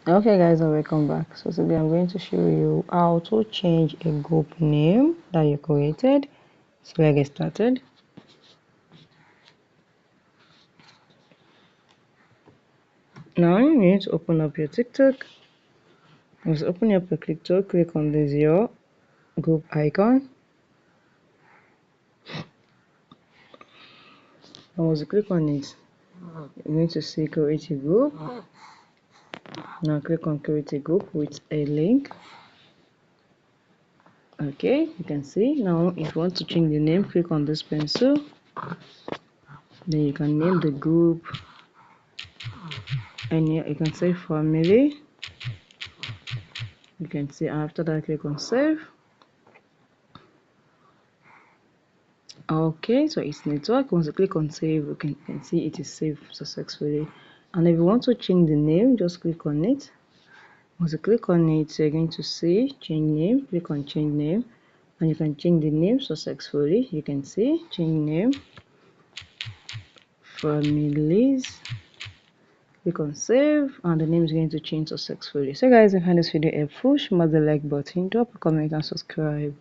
Okay guys, and welcome back. So today I'm going to show you how to change a group name that you created. So let's get started. Now you need to open up your TikTok. Once you open up your TikTok, click on this your group icon. And once you click on it, you're going to see create a group. Now click on create a group with a link. Okay, you can see now if you want to change the name, click on this pencil. Then you can name the group, and you can say family. You can see after that click on save. Okay, so it's network. Once you click on save, you can see it is saved successfully. And if you want to change the name, just click on it. Once you click on it, you're going to see change name. Click on change name, and you can change the name successfully. You can see change name families. Click on save, and the name is going to change successfully. So guys, if you find this video helpful, smash the like button, drop a comment and subscribe.